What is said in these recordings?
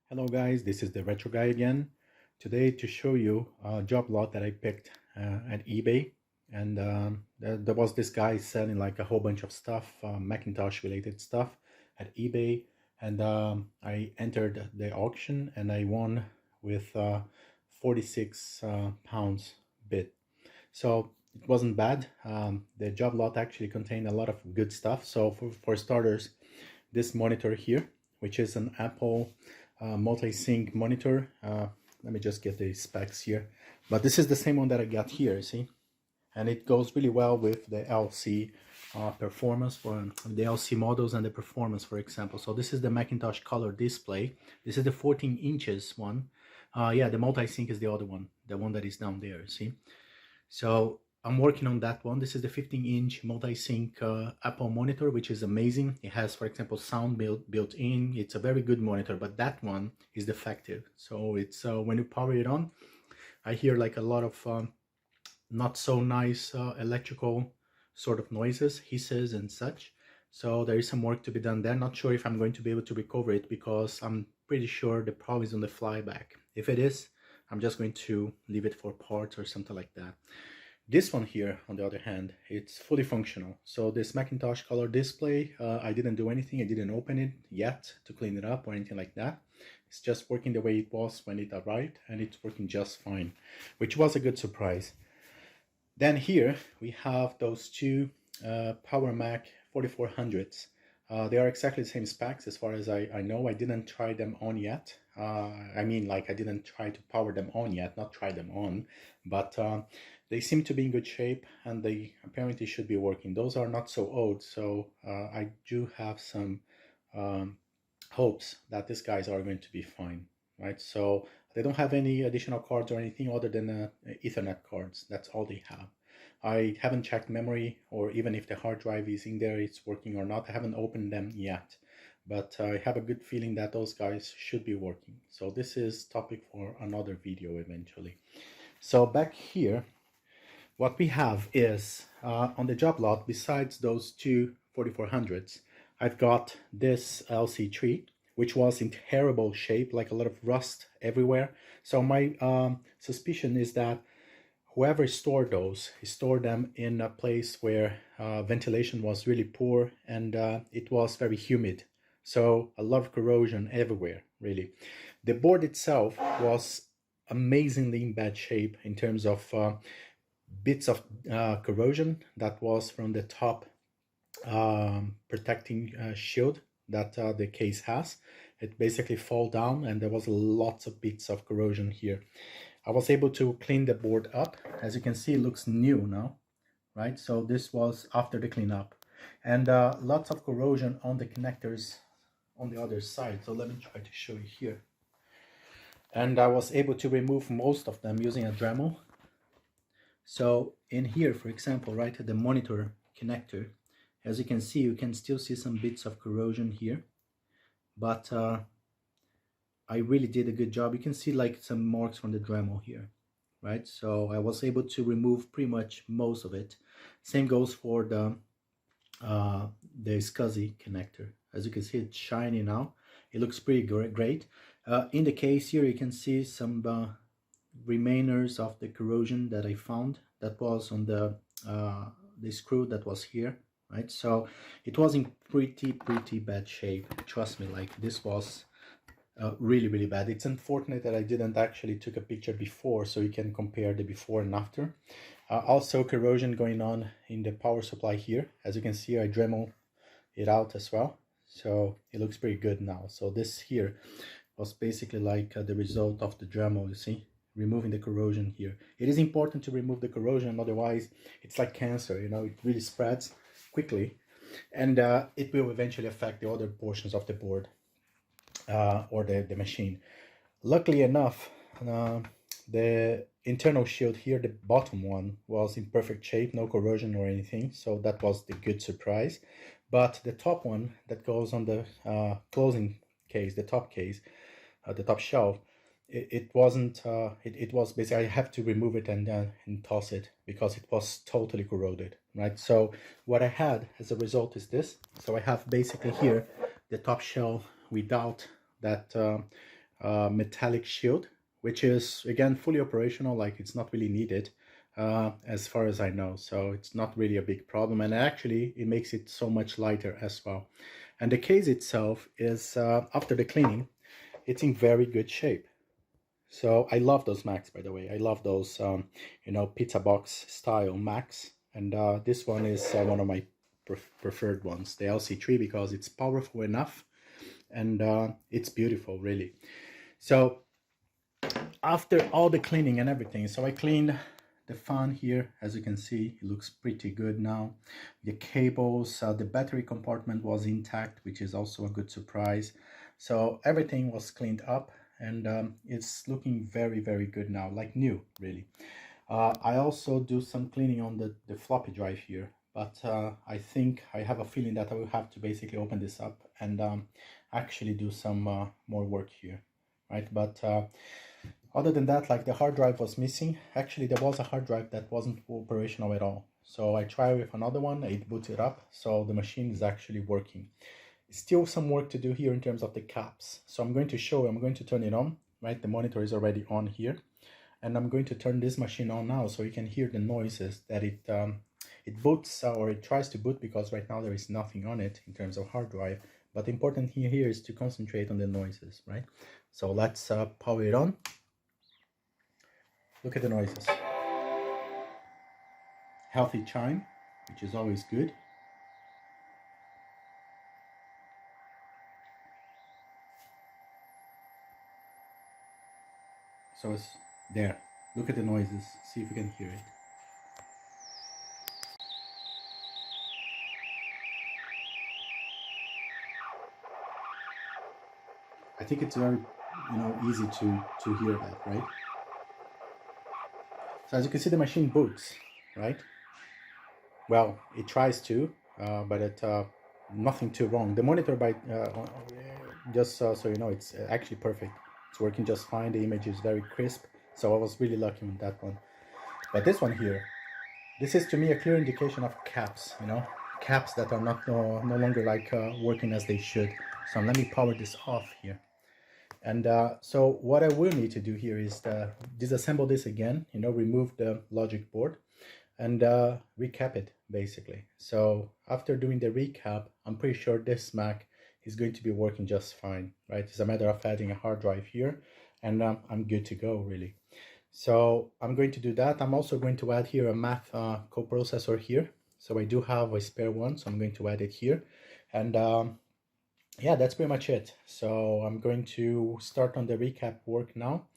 Hello guys, this is the retro guy again. Today to show you a job lot that I picked at eBay, and there was this guy selling like a whole bunch of stuff, Macintosh related stuff at eBay, and I entered the auction and I won with 46 pounds bid. So it wasn't bad. The job lot actually contained a lot of good stuff. So for starters, this monitor here, which is an Apple multi-sync monitor. Let me just get the specs here. But this is the same one that I got here, see? And it goes really well with the LC performance for the LC models and the performance, for example. So this is the Macintosh color display. This is the 14 inches one. Yeah, the multi-sync is the other one, the one that is down there, see? So I'm working on that one. This is the 15-inch multi-sync Apple monitor, which is amazing. It has, for example, sound built in. It's a very good monitor, but that one is defective. So it's when you power it on, I hear like a lot of not so nice electrical sort of noises, hisses and such. So there is some work to be done there. Not sure if I'm going to be able to recover it because I'm pretty sure the problem is on the flyback. If it is, I'm just going to leave it for parts or something like that. This one here, on the other hand, it's fully functional. So this Macintosh color display, I didn't do anything. I didn't open it yet to clean it up or anything like that. It's just working the way it was when it arrived, and it's working just fine, which was a good surprise. Then here we have those two Power Mac 4400s. They are exactly the same specs as far as I know. I didn't try them on yet. I mean, like, I didn't try to power them on yet, not try them on, but they seem to be in good shape and they apparently should be working. Those are not so old, so I do have some hopes that these guys are going to be fine, right? So they don't have any additional cards or anything other than Ethernet cards. That's all they have. I haven't checked memory or even if the hard drive is in there, it's working or not. I haven't opened them yet, but I have a good feeling that those guys should be working. So this is topic for another video eventually. So back here, what we have is on the job lot, besides those two 4400s, I've got this LCIII, which was in terrible shape, like a lot of rust everywhere. So my suspicion is that whoever stored those, he stored them in a place where ventilation was really poor and it was very humid. So a lot of corrosion everywhere, really. The board itself was amazingly in bad shape in terms of bits of corrosion that was from the top protecting shield that the case has. It basically fall down and there was lots of bits of corrosion here. I was able to clean the board up. As you can see, it looks new now, right? So this was after the cleanup, and lots of corrosion on the connectors on the other side. So let me try to show you here. And I was able to remove most of them using a Dremel. So in here, for example, right at the monitor connector, as you can see, you can still see some bits of corrosion here, but I really did a good job. You can see like some marks from the Dremel here, right? So I was able to remove pretty much most of it. Same goes for the SCSI connector. As you can see, it's shiny now. It looks pretty great. In the case here, you can see some remainers of the corrosion that I found that was on the screw that was here, right? So it was in pretty bad shape. Trust me, like this was really bad. It's unfortunate that I didn't actually took a picture before so you can compare the before and after. Also corrosion going on in the power supply here. As you can see, I Dremel it out as well, so it looks pretty good now. So this here was basically like the result of the Dremel, you see, removing the corrosion here. It is important to remove the corrosion, otherwise it's like cancer, you know, it really spreads quickly and it will eventually affect the other portions of the board or the machine. Luckily enough, the internal shield here, the bottom one, was in perfect shape, no corrosion or anything, so that was the good surprise. But the top one that goes on the closing case, the top case, the top shelf, it wasn't, it was basically, I have to remove it and toss it because it was totally corroded, right? So what I had as a result is this. So I have basically here the top shelf without that metallic shield, which is again fully operational, like it's not really needed as far as I know, so it's not really a big problem, and actually it makes it so much lighter as well. And the case itself is after the cleaning, it's in very good shape. So I love those Macs, by the way. I love those you know, pizza box style Macs, and this one is one of my preferred ones, the LCIII, because it's powerful enough and it's beautiful, really. So after all the cleaning and everything, so I cleaned the fan here. As you can see, it looks pretty good now. The cables, the battery compartment was intact, which is also a good surprise. So everything was cleaned up, and it's looking very, very good now, like new, really. I also do some cleaning on the floppy drive here, but I think I have a feeling that I will have to basically open this up and actually do some more work here, right? But other than that, like the hard drive was missing. Actually, there was a hard drive that wasn't operational at all. So I tried with another one, it booted up, so the machine is actually working. Still some work to do here in terms of the caps. So I'm going to turn it on, right? The monitor is already on here. And I'm going to turn this machine on now so you can hear the noises that it boots or it tries to boot, because right now there is nothing on it in terms of hard drive. But the important thing here is to concentrate on the noises, right? So let's power it on. Look at the noises. Healthy chime, which is always good. So it's there. Look at the noises. See if you can hear it. I think it's very, you know, easy to hear that, right? So as you can see, the machine boots, right? Well, it tries to, but it nothing too wrong. The monitor, by just so you know, it's actually perfect. It's working just fine. The image is very crisp, so I was really lucky with that one. But this one here, this is to me a clear indication of caps, you know, caps that are not no longer like working as they should. So let me power this off here. And so what I will need to do here is disassemble this again, you know, remove the logic board and recap it basically. So after doing the recap, I'm pretty sure this Mac is going to be working just fine, right? It's a matter of adding a hard drive here, and I'm good to go, really. So I'm going to do that. I'm also going to add here a math coprocessor here. So I do have a spare one, so I'm going to add it here. And yeah, that's pretty much it. So I'm going to start on the recap work now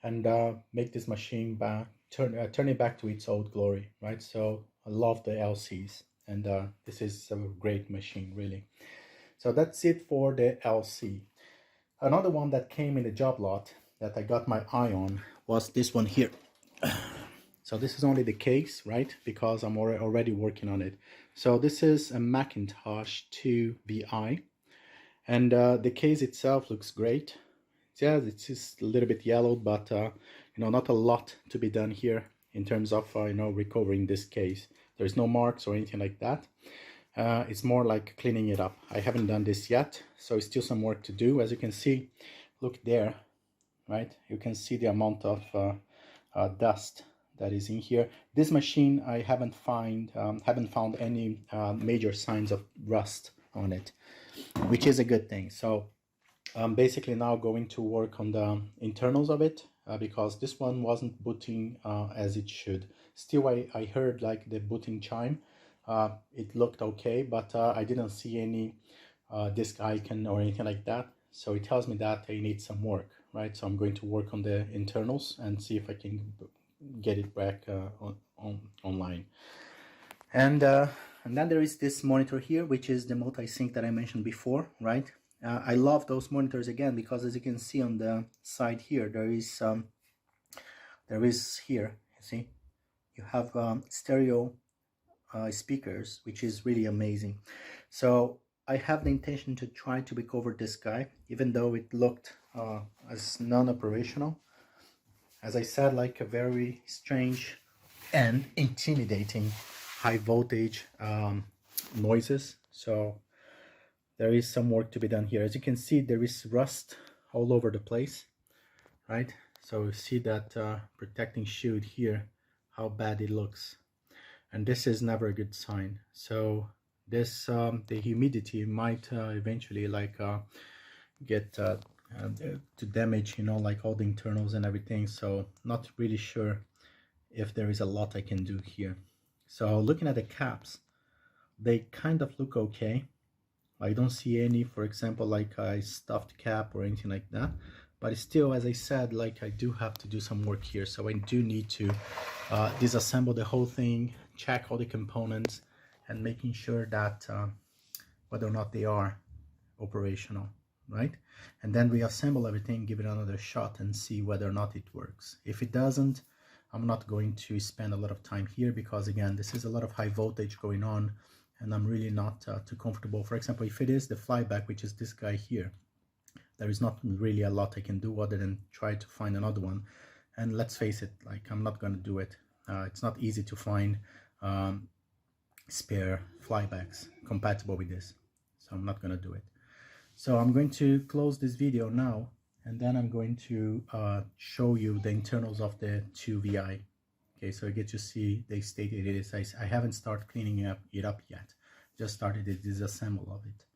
and make this machine back, turn it back to its old glory, right? So I love the LCs, and this is a great machine, really. So that's it for the LC. Another one that came in the job lot that I got my eye on was this one here. So this is only the case, right? Because I'm already working on it. So this is a Macintosh IIvi. And the case itself looks great. Yeah, it's just a little bit yellowed, but you know, not a lot to be done here in terms of you know, recovering this case. There's no marks or anything like that. It's more like cleaning it up. I haven't done this yet, so it's still some work to do. As you can see, look there, right? You can see the amount of dust that is in here. This machine, I haven't found any major signs of rust on it, which is a good thing. So I'm basically now going to work on the internals of it because this one wasn't booting as it should. Still, I heard like the booting chime. It looked okay, but I didn't see any disk icon or anything like that. So it tells me that I need some work, right? So I'm going to work on the internals and see if I can get it back online. And then there is this monitor here, which is the multi-sync that I mentioned before, right? I love those monitors again because, as you can see on the side here, there is here, you see, you have stereo speakers, which is really amazing. So I have the intention to try to recover this guy, even though it looked as non-operational. As I said, like a very strange and intimidating high voltage noises. So there is some work to be done here. As you can see, there is rust all over the place, right? So you see that protecting shield here, how bad it looks, and this is never a good sign. So this the humidity might eventually like get to damage, you know, like all the internals and everything. So not really sure if there is a lot I can do here. So looking at the caps, they kind of look okay. I don't see any, for example, like a stuffed cap or anything like that. But still, as I said, like I do have to do some work here. So I do need to disassemble the whole thing, check all the components, and making sure that whether or not they are operational, right? And then reassemble everything, give it another shot, and see whether or not it works. If it doesn't, I'm not going to spend a lot of time here, because again, this is a lot of high voltage going on, and I'm really not too comfortable. For example, if it is the flyback, which is this guy here, there is not really a lot I can do other than try to find another one. And let's face it, like I'm not going to do it. It's not easy to find spare flybacks compatible with this, so I'm not going to do it. So I'm going to close this video now, and then I'm going to show you the internals of the IIvi. Okay, so you get to see the state it is. I haven't started cleaning it up yet, just started the disassemble of it.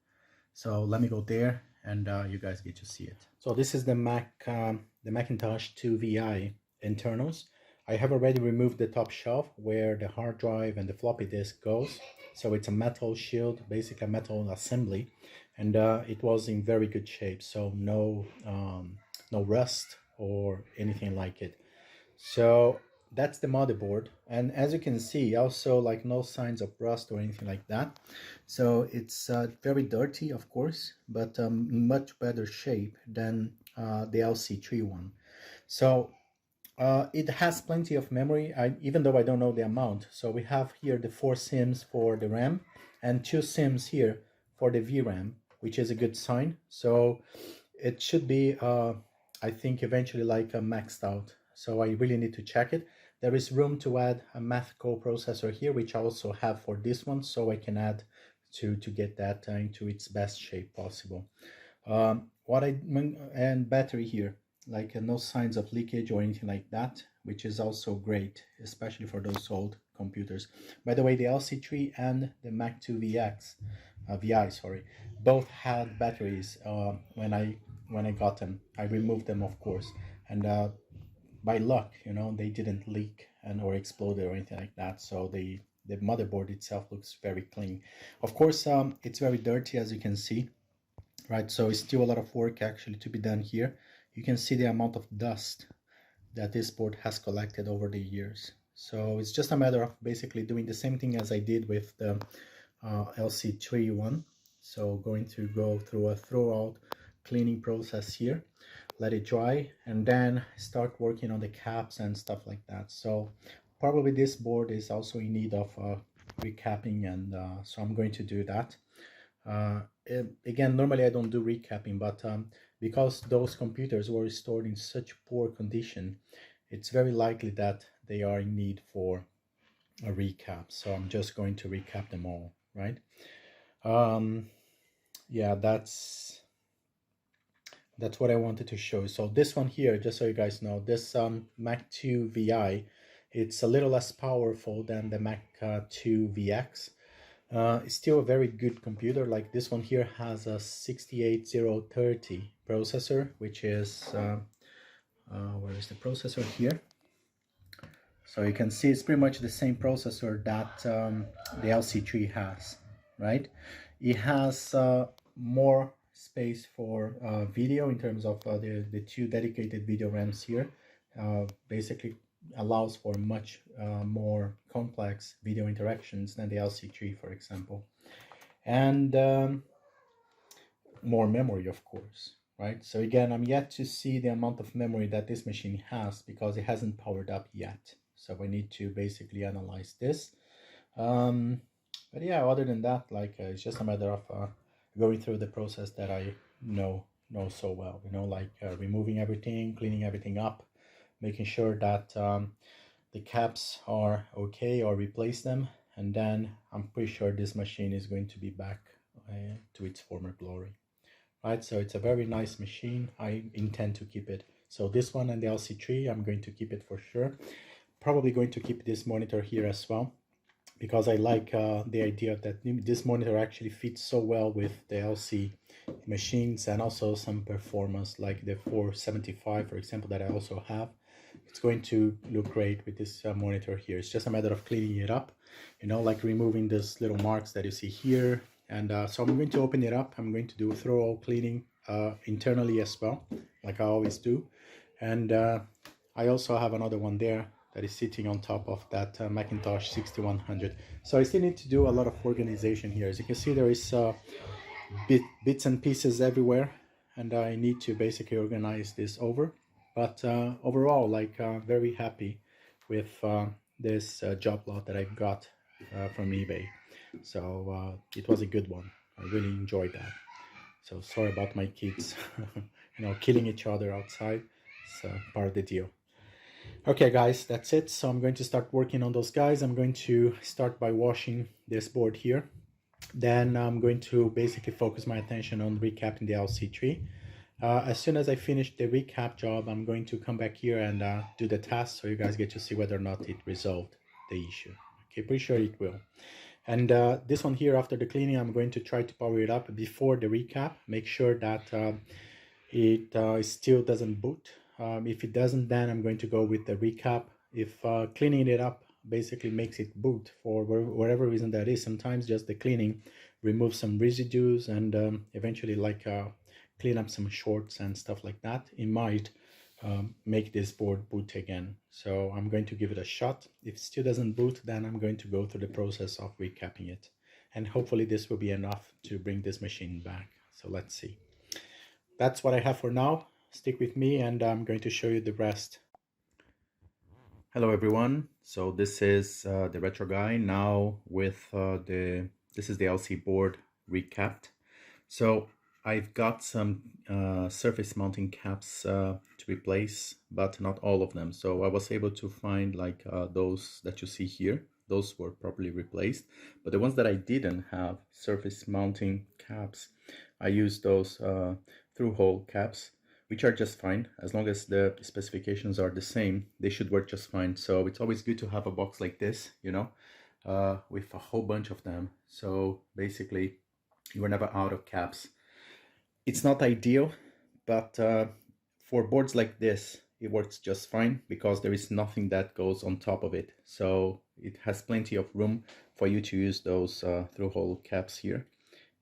So let me go there, and you guys get to see it. So this is the Macintosh LCIII internals. I have already removed the top shelf where the hard drive and the floppy disk goes. So it's a metal shield, basically a metal assembly, and it was in very good shape. So no rust or anything like it. So that's the motherboard, and as you can see, also like no signs of rust or anything like that. So it's very dirty, of course, but much better shape than the LCIII one. So it has plenty of memory, even though I don't know the amount. So we have here the 4 sims for the RAM and 2 sims here for the VRAM, which is a good sign. So it should be, I think, eventually like maxed out. So I really need to check it. There is room to add a math coprocessor here, which I also have for this one, so I can add to get that into its best shape possible. And battery here, like no signs of leakage or anything like that, which is also great, especially for those old computers. By the way, the LCIII and the Mac 2 VI, sorry, both had batteries when I got them. I removed them, of course, and by luck, you know, they didn't leak or explode or anything like that. So the motherboard itself looks very clean. Of course, it's very dirty, as you can see, right? So it's still a lot of work actually to be done here. You can see the amount of dust that this board has collected over the years. So it's just a matter of basically doing the same thing as I did with the LCIII one. So go through a thorough cleaning process here, let it dry, and then start working on the caps and stuff like that. So probably this board is also in need of recapping, and so I'm going to do that. Again, normally I don't do recapping, but because those computers were stored in such poor condition, it's very likely that they are in need for a recap. So I'm just going to recap them all, right? Yeah, that's what I wanted to show. So this one here, just so you guys know, this Mac 2 VI, it's a little less powerful than the Mac 2 VX. It's still a very good computer. Like this one here has a 68030 processor, which is where is the processor here? So you can see it's pretty much the same processor that the LCIII has, right? It has more space for video in terms of the 2 dedicated video RAMs here. Basically allows for much more complex video interactions than the LCIII, for example. And more memory, of course, right? So again, I'm yet to see the amount of memory that this machine has because it hasn't powered up yet. So we need to basically analyze this. But yeah, other than that, like it's just a matter of going through the process that I know so well, you know, like removing everything, cleaning everything up, making sure that the caps are okay or replace them, and then I'm pretty sure this machine is going to be back to its former glory. right? So it's a very nice machine. I intend to keep it. So this one and the LC3, I'm going to keep it for sure. Probably going to keep this monitor here as well, because I like the idea that this monitor actually fits so well with the LC machines, and also some performance like the 475, for example, that I also have. It's going to look great with this monitor here. It's just a matter of cleaning it up, you know, like removing these little marks that you see here. And so I'm going to open it up. I'm going to do a thorough cleaning internally as well, like I always do. And I also have another one there that is sitting on top of that Macintosh 6100. So I still need to do a lot of organization here. As you can see, there is bits and pieces everywhere, and I need to basically organize this over. But overall, like very happy with this job lot that I got from eBay. So it was a good one. I really enjoyed that. So sorry about my kids, you know, killing each other outside. It's part of the deal. Okay guys, that's it. So I'm going to start working on those guys. I'm going to start by washing this board here. Then I'm going to basically focus my attention on recapping the LC3. As soon as I finish the recap job, I'm going to come back here and do the test, so you guys get to see whether or not it resolved the issue. Okay, pretty sure it will. And this one here, after the cleaning, I'm going to try to power it up before the recap. Make sure that it still doesn't boot. If it doesn't, then I'm going to go with the recap. If cleaning it up basically makes it boot for whatever reason that is, sometimes just the cleaning removes some residues and eventually like clean up some shorts and stuff like that, it might make this board boot again. So I'm going to give it a shot. If it still doesn't boot, then I'm going to go through the process of recapping it, and hopefully this will be enough to bring this machine back. So let's see. That's what I have for now. Stick with me and I'm going to show you the rest. Hello everyone. So this is the retro guy now with this is the LC board recapped. So I've got some surface mounting caps to replace, but not all of them. So I was able to find like those that you see here. Those were properly replaced, but the ones that I didn't have surface mounting caps, I used those through-hole caps, which are just fine. As long as the specifications are the same, they should work just fine. So it's always good to have a box like this, you know, with a whole bunch of them. So basically, you are never out of caps. It's not ideal, but for boards like this, it works just fine because there is nothing that goes on top of it. So it has plenty of room for you to use those through-hole caps here.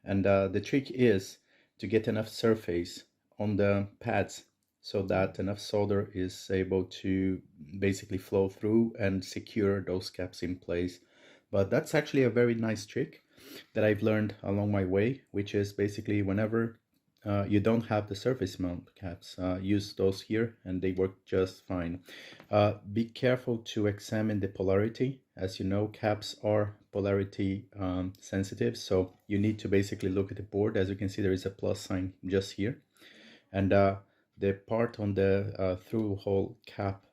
And the trick is to get enough surface on the pads so that enough solder is able to basically flow through and secure those caps in place. But that's actually a very nice trick that I've learned along my way, which is basically whenever you don't have the surface mount caps, use those here and they work just fine. Be careful to examine the polarity. As you know, caps are polarity sensitive, so you need to basically look at the board. As you can see, there is a plus sign just here, and the part on the through-hole cap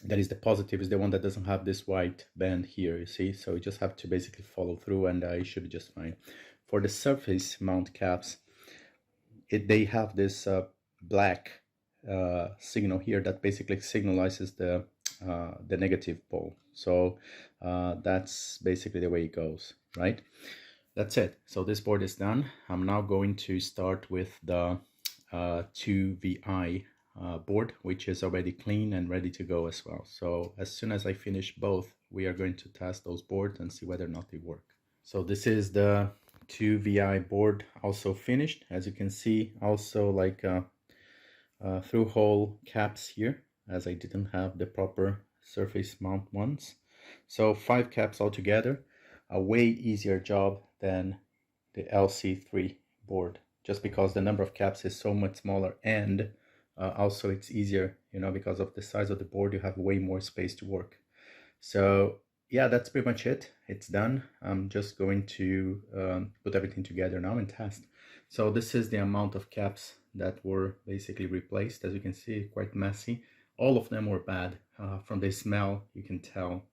that is the positive is the one that doesn't have this white band here, you see. So you just have to basically follow through and it should be just fine. For the surface mount caps, they have this black signal here that basically signalizes the negative pole. So that's basically the way it goes, right? That's it. So this board is done. I'm now going to start with the 2VI board, which is already clean and ready to go as well. So as soon as I finish both, we are going to test those boards and see whether or not they work. So this is the 2VI board also finished. As you can see, also like through-hole caps here, as I didn't have the proper surface mount ones. So 5 caps altogether, a way easier job than the LC3 board, just because the number of caps is so much smaller, and also it's easier, you know, because of the size of the board, you have way more space to work. So yeah, that's pretty much it. It's done. I'm just going to put everything together now and test. So this is the amount of caps that were basically replaced. As you can see, quite messy. All of them were bad. From the smell, you can tell.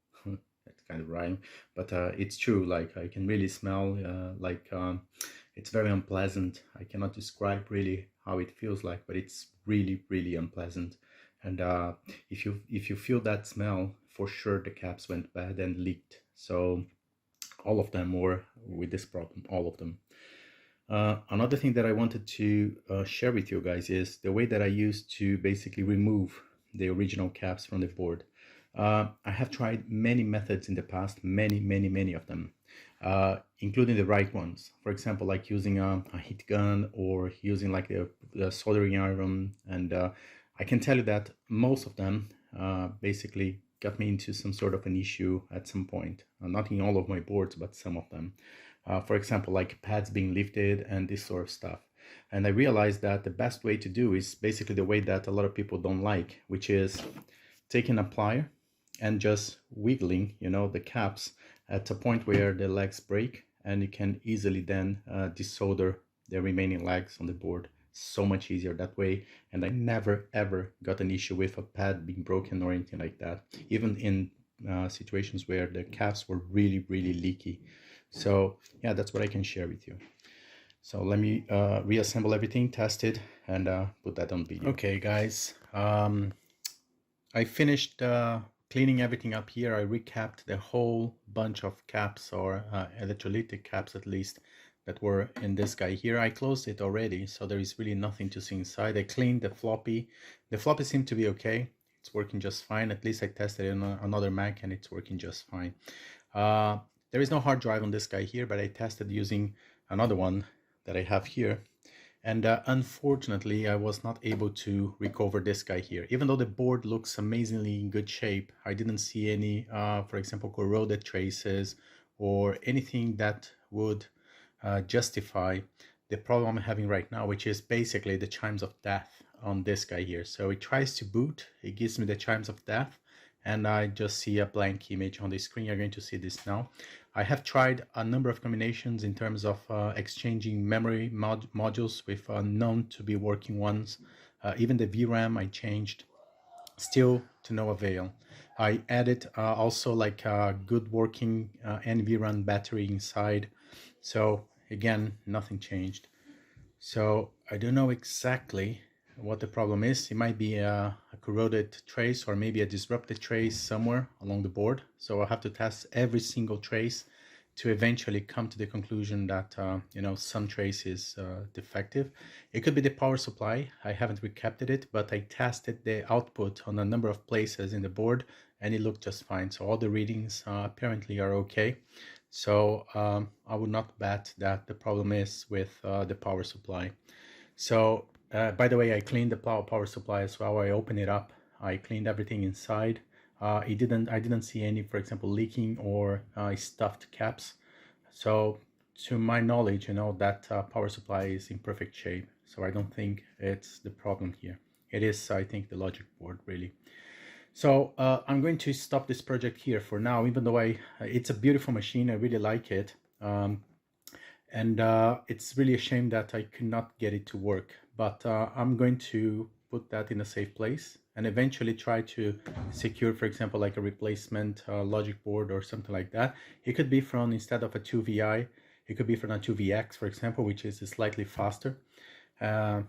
That's kind of rhyme, but it's true. Like I can really smell like It's very unpleasant. I cannot describe really how it feels like, but it's really unpleasant. And if you feel that smell, for sure the caps went bad and leaked. So all of them were with this problem, all of them. Another thing that I wanted to share with you guys is the way that I used to basically remove the original caps from the board. I have tried many methods in the past, many of them, including the right ones. For example, like using a heat gun or using like a soldering iron. And I can tell you that most of them basically got me into some sort of an issue at some point. Not in all of my boards, but some of them. For example, like pads being lifted and this sort of stuff. And I realized that the best way to do is basically the way that a lot of people don't like, which is taking a plier and just wiggling, you know, the caps at a point where the legs break, and you can easily then desolder the remaining legs on the board. So much easier that way. And I never ever got an issue with a pad being broken or anything like that, even in situations where the caps were really leaky. So yeah, that's what I can share with you. So let me reassemble everything, test it, and put that on video. Okay guys, I finished cleaning everything up here. I recapped the whole bunch of caps, or electrolytic caps at least, that were in this guy here. I closed it already, so there is really nothing to see inside. I cleaned the floppy. The floppy seemed to be okay. It's working just fine. At least I tested it on another Mac and it's working just fine. There is no hard drive on this guy here, but I tested using another one that I have here. And unfortunately, I was not able to recover this guy here. Even though the board looks amazingly in good shape, I didn't see any, for example, corroded traces or anything that would justify the problem I'm having right now, which is basically the chimes of death on this guy here. So it tries to boot, it gives me the chimes of death, and I just see a blank image on the screen. You're going to see this now. I have tried a number of combinations in terms of exchanging memory modules with known to be working ones. Even the VRAM I changed, still to no avail. I added also like a good working NVRAM battery inside. So again, nothing changed. So I don't know exactly what the problem is. It might be a corroded trace or maybe a disrupted trace somewhere along the board. So I'll have to test every single trace to eventually come to the conclusion that you know, some trace is defective. It could be the power supply. I haven't recapped it, but I tested the output on a number of places in the board and it looked just fine. So all the readings apparently are okay. So I would not bet that the problem is with the power supply. So by the way, I cleaned the power supply as well. I opened it up. I cleaned everything inside. I didn't see any, for example, leaking or stuffed caps. So to my knowledge, you know, that power supply is in perfect shape. So I don't think it's the problem here. It is, I think, the logic board really. So I'm going to stop this project here for now, even though it's a beautiful machine. I really like it. And it's really a shame that I could not get it to work. But I'm going to put that in a safe place and eventually try to secure, for example, like a replacement logic board or something like that. It could be from, instead of a 2VI, it could be from a 2VX, for example, which is slightly faster. I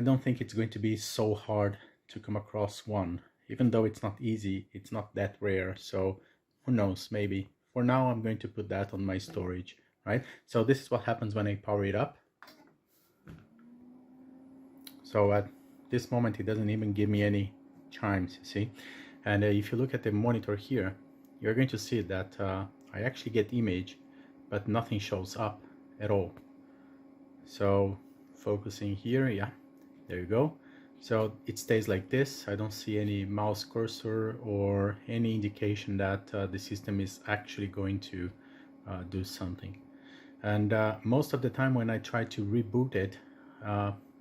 don't think it's going to be so hard to come across one. Even though it's not easy, it's not that rare. So who knows, maybe. For now, I'm going to put that on my storage, right? So this is what happens when I power it up. So at this moment, it doesn't even give me any chimes, you see? And if you look at the monitor here, you're going to see that I actually get image, but nothing shows up at all. So focusing here, yeah, there you go. So it stays like this. I don't see any mouse cursor or any indication that the system is actually going to do something. And most of the time when I try to reboot it,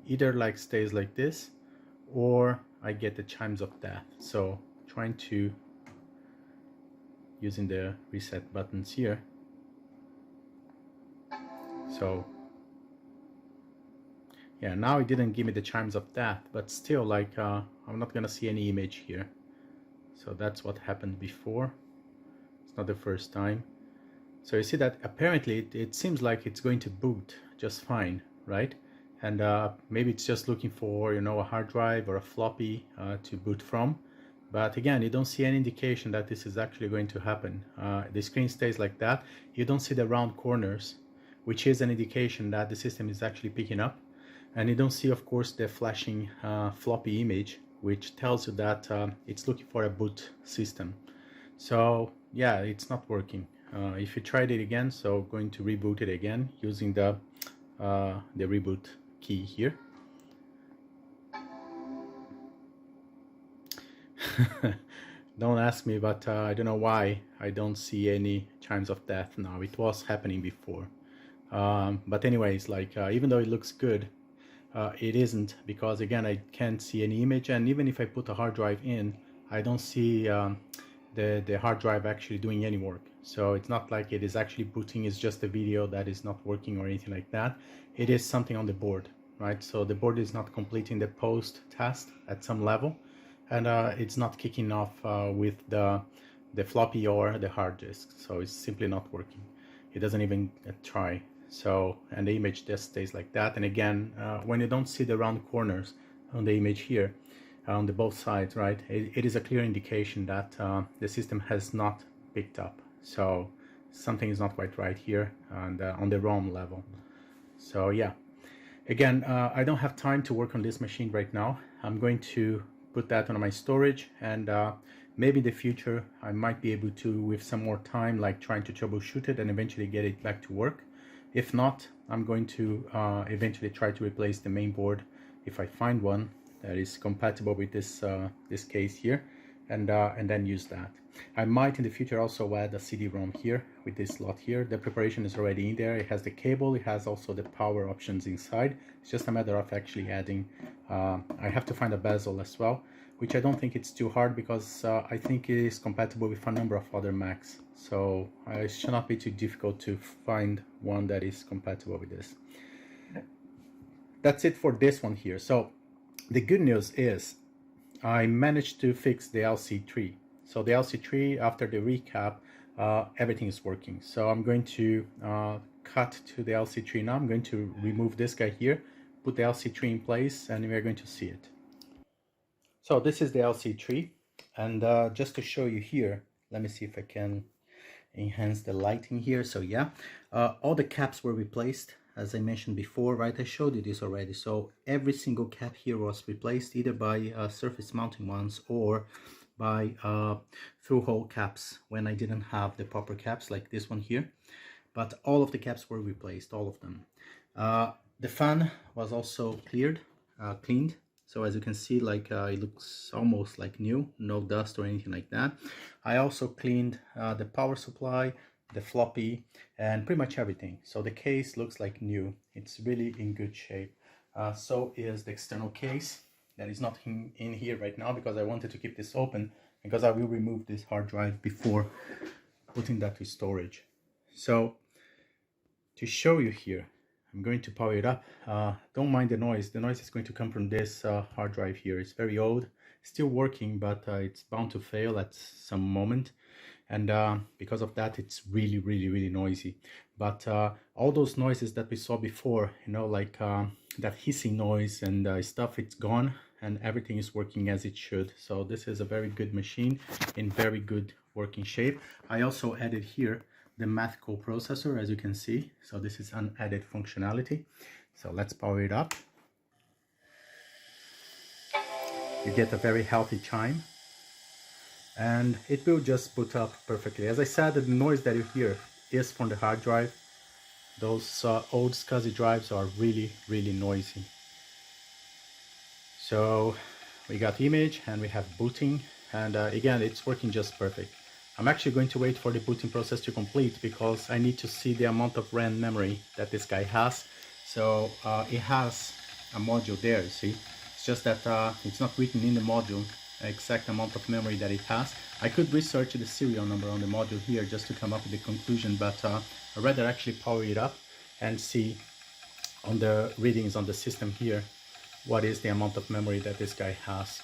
either like stays like this or I get the chimes of death. So trying to, using the reset buttons here. So yeah, now it didn't give me the chimes of death, but still, like, I'm not gonna see any image here. So that's what happened before. It's not the first time. So you see that apparently it seems like it's going to boot. just fine, right? And maybe it's just looking for, you know, a hard drive or a floppy to boot from. But again, you don't see any indication that this is actually going to happen. The screen stays like that. You don't see the round corners, which is an indication that the system is actually picking up. And you don't see, of course, the flashing floppy image, which tells you that it's looking for a boot system. So yeah, it's not working. If you tried it again, so going to reboot it again using the reboot key here. Don't ask me, but I don't know why I don't see any chimes of death now. It was happening before. But anyways, like even though it looks good, it isn't, because again, I can't see any image, and even if I put a hard drive in, I don't see the hard drive actually doing any work. So it's not like it is actually booting, it's just a video that is not working or anything like that. It is something on the board, right? So the board is not completing the post test at some level, and it's not kicking off with the floppy or the hard disk. So it's simply not working. It doesn't even try. So, and the image just stays like that. And again, when you don't see the round corners on the image here, on the both sides, right, it is a clear indication that the system has not picked up. So something is not quite right here, and on the ROM level. So yeah, again, I don't have time to work on this machine right now. I'm going to put that on my storage, and maybe in the future I might be able to, with some more time, like trying to troubleshoot it and eventually get it back to work. If not, I'm going to eventually try to replace the main board if I find one that is compatible with this this case here, and then use that. I might in the future also add a CD-ROM here with this slot here. The preparation is already in there. It has the cable, it has also the power options inside. It's just a matter of actually adding. I have to find a bezel as well, which I don't think it's too hard, because I think it is compatible with a number of other Macs. So it should not be too difficult to find one that is compatible with this. That's it for this one here. So the good news is I managed to fix the LCIII. So the LCIII, after the recap, everything is working. So I'm going to cut to the LCIII now. I'm going to remove this guy here, put the LCIII in place, and we're going to see it. So this is the LCIII, and just to show you here, let me see if I can enhance the lighting here. So yeah, all the caps were replaced, as I mentioned before, right? I showed you this already. So every single cap here was replaced either by surface mounting ones or by through-hole caps when I didn't have the proper caps like this one here. But all of the caps were replaced, all of them. The fan was also cleaned. So as you can see, like it looks almost like new, no dust or anything like that. I also cleaned the power supply, the floppy, and pretty much everything. So the case looks like new. It's really in good shape. So is the external case that is not in here right now, because I wanted to keep this open, because I will remove this hard drive before putting that to storage. So to show you here, I'm going to power it up. Don't mind the noise. The noise is going to come from this hard drive here. It's very old, still working, but it's bound to fail at some moment. And because of that, it's really, really, really noisy. But all those noises that we saw before, you know, like that hissing noise and stuff, it's gone, and everything is working as it should. So this is a very good machine in very good working shape. I also added here the math coprocessor, as you can see. So this is an added functionality. So let's power it up. You get a very healthy chime, and it will just boot up perfectly. As I said, the noise that you hear is from the hard drive. Those old SCSI drives are really, really noisy. So we got image and we have booting, and again, it's working just perfect. I'm actually going to wait for the booting process to complete, because I need to see the amount of RAM memory that this guy has. So it has a module there, you see. It's just that it's not written in the module exact amount of memory that it has. I could research the serial number on the module here just to come up with the conclusion, but I'd rather actually power it up and see on the readings on the system here what is the amount of memory that this guy has.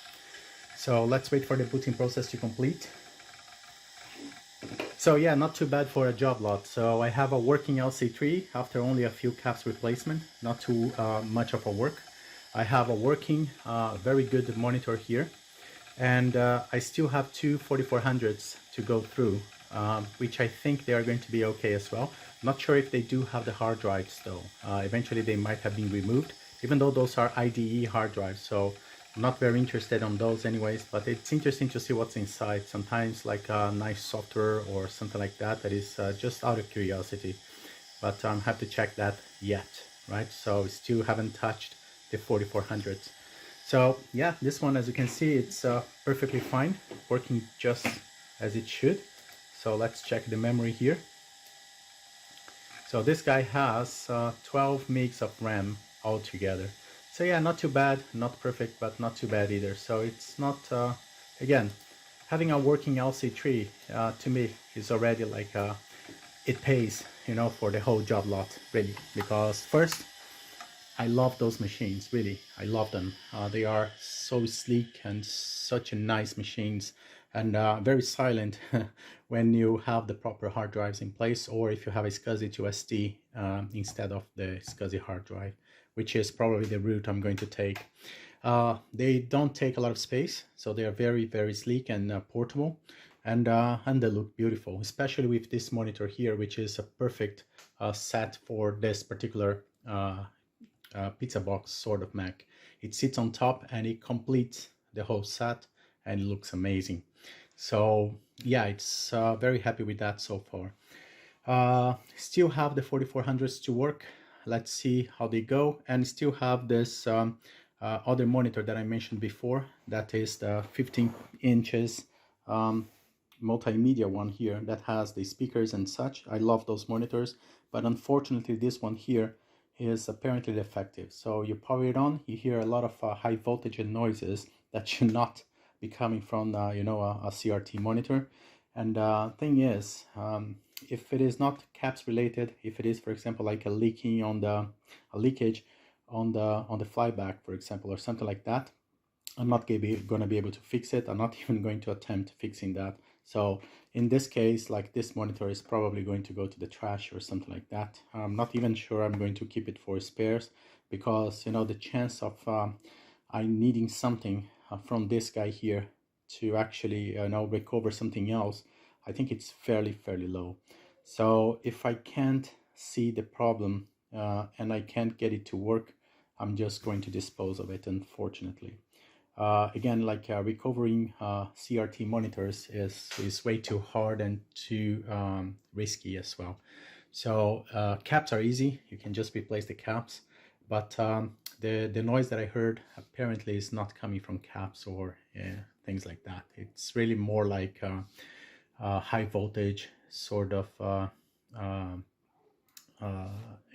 So let's wait for the booting process to complete. So yeah, not too bad for a job lot. So I have a working LCIII after only a few caps replacement, not too much of a work. I have a working, very good monitor here. And I still have two 4400s to go through, which I think they are going to be okay as well. Not sure if they do have the hard drives though. Eventually they might have been removed, even though those are IDE hard drives. So I'm not very interested on those anyways, but it's interesting to see what's inside. Sometimes like a nice software or something like that, that is just out of curiosity. But I have to check that yet, right? So still haven't touched the 4400s. So yeah, this one, as you can see, it's perfectly fine, working just as it should. So let's check the memory here. So this guy has 12 megs of RAM altogether. So yeah, not too bad, not perfect, but not too bad either. So it's not, again, having a working LCIII to me is already like, it pays, you know, for the whole job lot, really. Because first, I love those machines, really. I love them. They are so sleek and such a nice machines, and very silent when you have the proper hard drives in place, or if you have a SCSI to SD instead of the SCSI hard drive, which is probably the route I'm going to take. They don't take a lot of space, so they are very, very sleek and portable, and they look beautiful, especially with this monitor here, which is a perfect set for this particular pizza box sort of Mac. It sits on top and it completes the whole set and it looks amazing. So yeah, it's very happy with that so far. Still have the 4400s to work. Let's see how they go, and still have this other monitor that I mentioned before. That is the 15 inches multimedia one here that has the speakers and such. I love those monitors, but unfortunately this one here is apparently defective. So you power it on, you hear a lot of high voltage and noises that should not be coming from you know, a CRT monitor. And thing is, if it is not caps related, if it is, for example, like a leaking on the leakage on the flyback, for example, or something like that, I'm not going to be able to fix it. I'm not even going to attempt fixing that. So in this case, like, this monitor is probably going to go to the trash or something like that. I'm not even sure I'm going to keep it for spares, because, you know, the chance of I needing something from this guy here to actually, you know, recover something else, I think it's fairly low. So if I can't see the problem and I can't get it to work, I'm just going to dispose of it, unfortunately. Again, like recovering CRT monitors is way too hard and too risky as well. So caps are easy. You can just replace the caps. But the noise that I heard apparently is not coming from caps or things like that. It's really more like high voltage sort of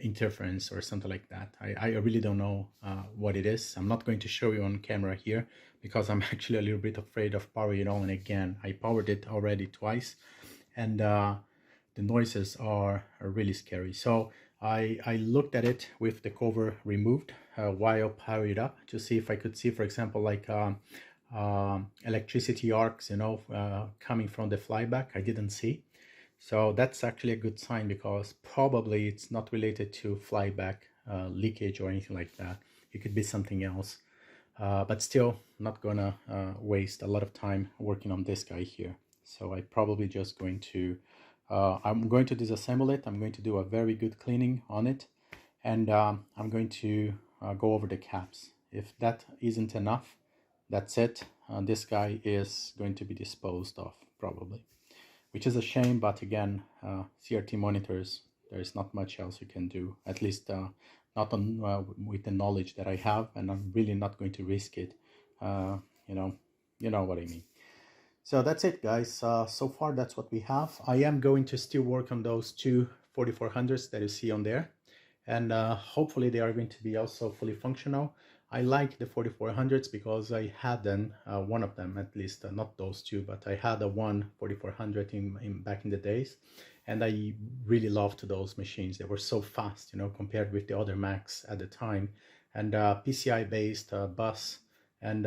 interference or something like that. I really don't know what it is. I'm not going to show you on camera here because I'm actually a little bit afraid of powering it on again. I powered it already twice, and the noises are really scary. So I looked at it with the cover removed while powering it up to see if I could see, for example, like electricity arcs, you know, coming from the flyback. I didn't see. So that's actually a good sign, because probably it's not related to flyback leakage or anything like that. It could be something else. But still, not gonna waste a lot of time working on this guy here. So I probably just going to, I'm going to disassemble it. I'm going to do a very good cleaning on it. And I'm going to go over the caps. If that isn't enough, that's it. This guy is going to be disposed of, probably. Which is a shame, but again, CRT monitors, there's not much else you can do, at least not on with the knowledge that I have, and I'm really not going to risk it. You know what I mean. So that's it, guys. So far, that's what we have. I am going to still work on those two 4400s that you see on there, and hopefully they are going to be also fully functional. I like the 4400s because I had them, one of them at least, not those two, but I had a one 4400 in back in the days, and I really loved those machines. They were so fast, you know, compared with the other Macs at the time, and PCI based bus, and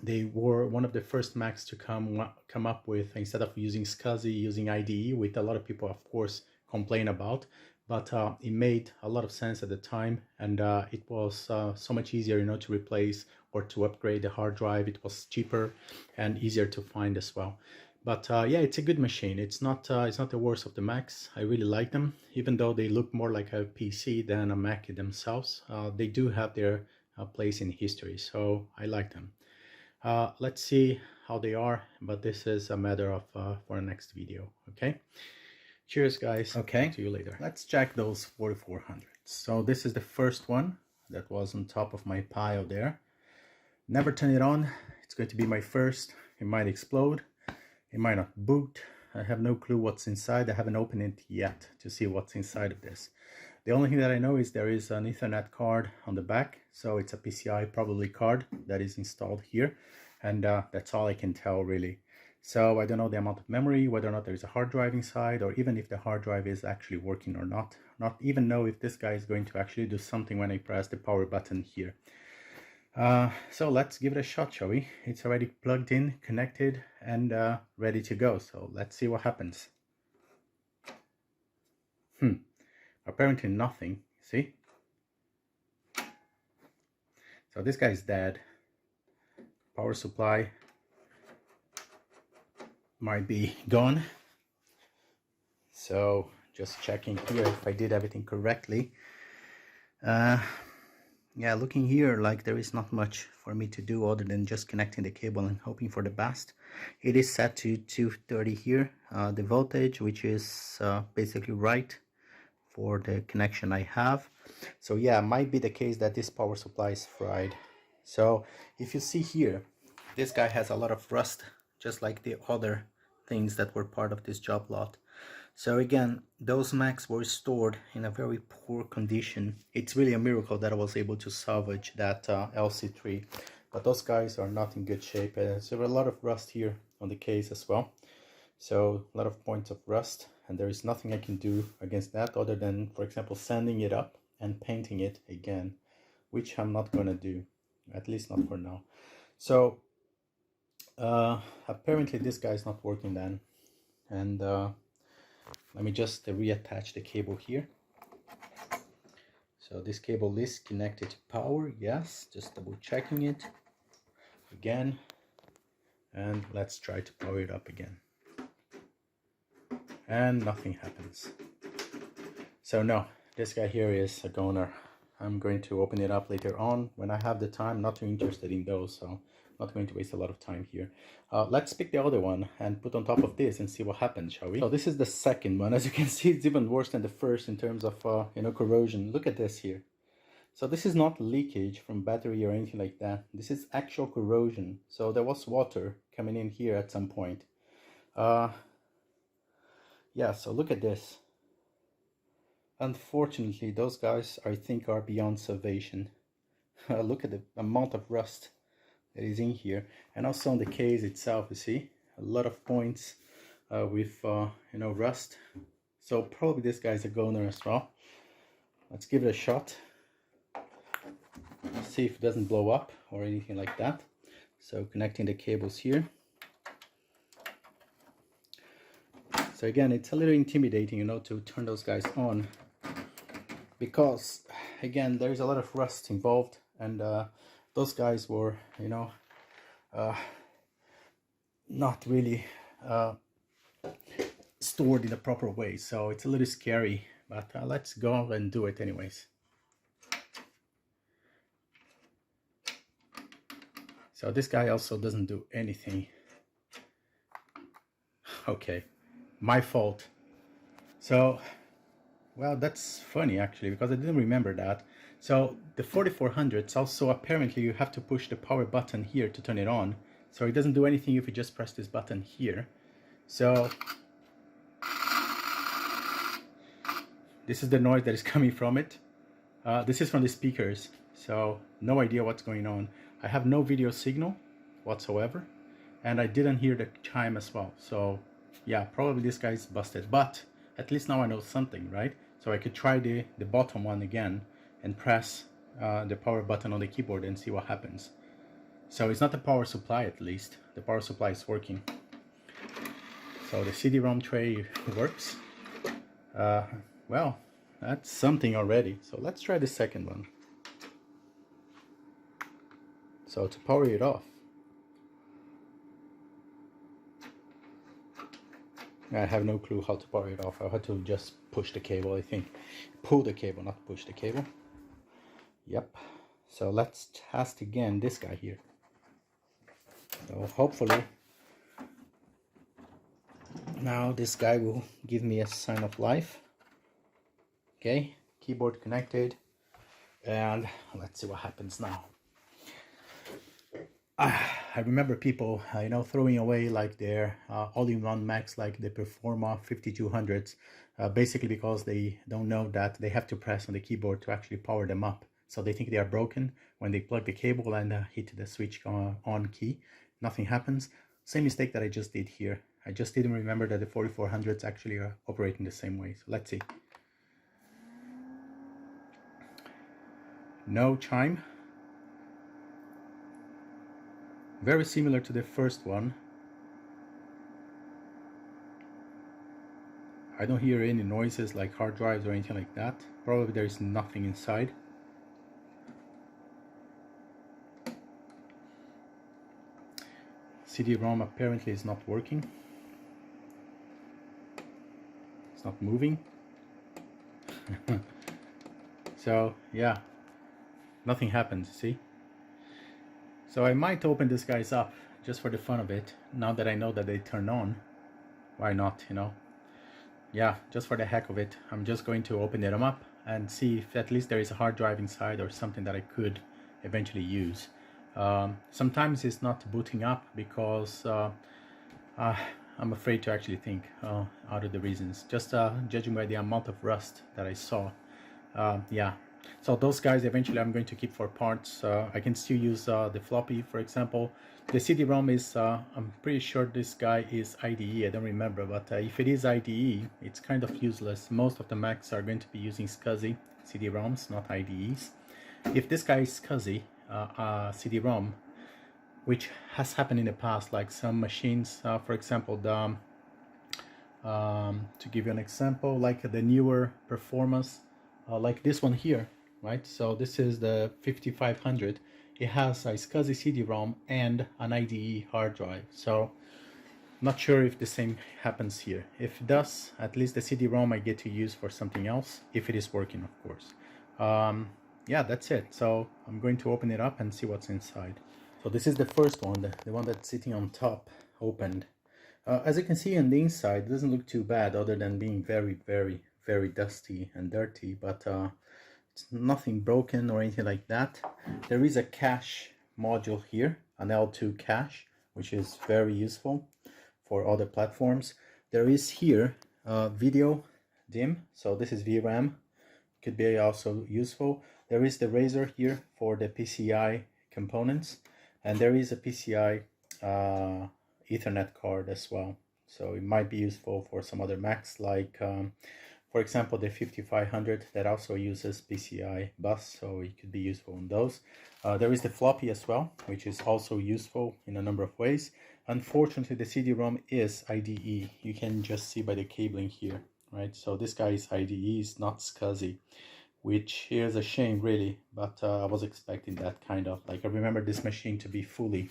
they were one of the first Macs to come up with, instead of using SCSI, using IDE, which a lot of people, of course, complain about. But it made a lot of sense at the time, and it was so much easier, to replace or to upgrade the hard drive. It was cheaper and easier to find as well. But yeah, it's a good machine. It's not the worst of the Macs. I really like them, even though they look more like a PC than a Mac themselves. They do have their place in history, so I like them. Let's see how they are, but this is a matter of for the next video. Okay, cheers guys. Okay, see you later. Let's check those 4400s. So this is the first one that was on top of my pile there. Never turn it on. It's going to be my first. It might explode, it might not boot. I have no clue what's inside. I haven't opened it yet to see what's inside of this. The only thing that I know is there is an Ethernet card on the back, so it's a PCI probably card that is installed here, and that's all I can tell really. So I don't know the amount of memory, whether or not there is a hard drive inside, or even if the hard drive is actually working or not. Not even know if this guy is going to actually do something when I press the power button here. So let's give it a shot, shall we? It's already plugged in, connected, and ready to go. So let's see what happens. Apparently nothing, see? So this guy is dead. Power supply might be gone. So just checking here if I did everything correctly. Yeah, looking here, like there is not much for me to do other than just connecting the cable and hoping for the best. It is set to 230 here, the voltage, which is basically right for the connection I have. So yeah, might be the case that this power supply is fried. So if you see here, this guy has a lot of rust, just like the other things that were part of this job lot. So again, those Macs were stored in a very poor condition. It's really a miracle that I was able to salvage that LCIII, but those guys are not in good shape. So there are a lot of rust here on the case as well. So a lot of points of rust, and there is nothing I can do against that other than, for example, sanding it up and painting it again, which I'm not going to do, at least not for now. So apparently this guy is not working then, and let me just reattach the cable here. So this cable is connected to power, yes, just double checking it again, and let's try to power it up again. And nothing happens. So no, this guy here is a goner. I'm going to open it up later on when I have the time. Not too interested in those, so not going to waste a lot of time here. Let's pick the other one and put on top of this and see what happens, shall we? So this is the second one. As you can see, it's even worse than the first in terms of corrosion. Look at this here. So this is not leakage from battery or anything like that. This is actual corrosion. So there was water coming in here at some point. Yeah, so look at this. Unfortunately, those guys, I think, are beyond salvation. Look at the amount of rust that is in here, and also on the case itself, you see a lot of points with rust. So probably this guy's a goner as well. Let's give it a shot. See if it doesn't blow up or anything like that. So connecting the cables here. So again, it's a little intimidating, to turn those guys on, because again, there's a lot of rust involved, and those guys were, not really stored in the proper way. So it's a little scary, but let's go and do it anyways. So this guy also doesn't do anything. Okay. My fault. So, well, that's funny actually, because I didn't remember that. So the 4400s also, apparently you have to push the power button here to turn it on. So it doesn't do anything if you just press this button here. So this is the noise that is coming from it. This is from the speakers, so no idea what's going on. I have no video signal whatsoever, and I didn't hear the chime as well. So yeah, probably this guy's busted, but at least now I know something, right? So I could try the bottom one again and press the power button on the keyboard and see what happens. So it's not the power supply, at least. The power supply is working. So the CD-ROM tray works. Well, that's something already. So let's try the second one. So to power it off, I have no clue how to power it off. I had to just push the cable, I think. Pull the cable, not push the cable. Yep. So let's test again this guy here. So hopefully now this guy will give me a sign of life. Okay, keyboard connected, and let's see what happens now. I remember people, you know, throwing away like their all-in-one Macs, like the Performa 5200s, basically because they don't know that they have to press on the keyboard to actually power them up. So they think they are broken when they plug the cable and hit the switch on key. Nothing happens. Same mistake that I just did here. I just didn't remember that the 4400s actually are operating the same way. So let's see. No chime. Very similar to the first one. I don't hear any noises like hard drives or anything like that. Probably there is nothing inside. CD-ROM apparently is not working. It's not moving. So yeah, nothing happens, see? So I might open these guys up just for the fun of it, now that I know that they turn on. Why not, you know? Yeah, just for the heck of it, I'm just going to open them up and see if at least there is a hard drive inside or something that I could eventually use. Sometimes it's not booting up because I'm afraid to actually think out of the reasons, just judging by the amount of rust that I saw. Yeah, so those guys eventually I'm going to keep for parts. I can still use the floppy, for example. The CD-ROM is, I'm pretty sure this guy is IDE, I don't remember, but if it is IDE, it's kind of useless. Most of the Macs are going to be using SCSI CD-ROMs, not IDEs. If this guy is SCSI CD-ROM, which has happened in the past, like some machines, for example, the, to give you an example, like the newer Performas, like this one here, right? So this is the 5500. It has a SCSI CD-ROM and an IDE hard drive. So not sure if the same happens here. If it does, at least the CD-ROM I get to use for something else, if it is working, of course. Yeah, that's it. So I'm going to open it up and see what's inside. So this is the first one, the one that's sitting on top, opened. As you can see on the inside, it doesn't look too bad, other than being very, very, very dusty and dirty, but it's nothing broken or anything like that. There is a cache module here, an L2 cache, which is very useful for other platforms. There is here video DIMM, so this is VRAM, could be also useful. There is the razor here for the PCI components, and there is a PCI Ethernet card as well. So it might be useful for some other Macs, like for example the 5500 that also uses PCI bus, so it could be useful on those. There is the floppy as well, which is also useful in a number of ways. Unfortunately, the CD-ROM is IDE. You can just see by the cabling here, right? So this guy is IDE, is not SCSI, which is a shame really, but I was expecting that kind of, like, I remember this machine to be fully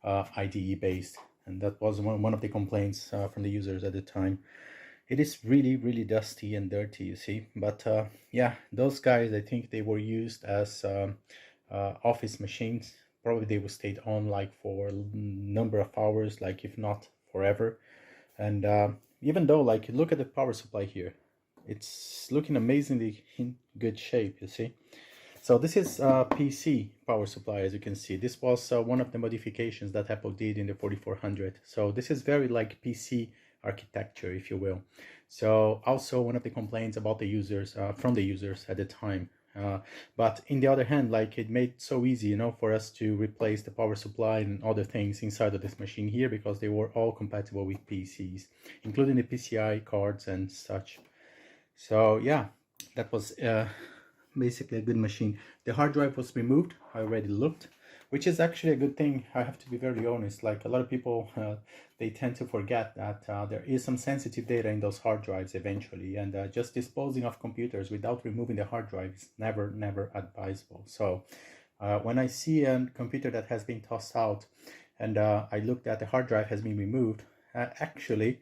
IDE based, and that was one of the complaints from the users at the time. It is really, really dusty and dirty, you see, but yeah, those guys, I think they were used as office machines. Probably they will stay on like for a number of hours, like if not forever. And even though, like, look at the power supply here, it's looking amazingly in good shape, you see. So this is a PC power supply, as you can see. This was one of the modifications that Apple did in the 4400. So this is very like PC architecture, if you will. So also one of the complaints about the users, from the users at the time. But in the other hand, like, it made it so easy, you know, for us to replace the power supply and other things inside of this machine here, because they were all compatible with PCs, including the PCI cards and such. So yeah, that was basically a good machine. The hard drive was removed. I already looked. which is actually a good thing. I have to be very honest. Like a lot of people, they tend to forget that there is some sensitive data in those hard drives eventually, and just disposing of computers without removing the hard drive is never advisable. So when I see a computer that has been tossed out, and I looked at the hard drive has been removed, actually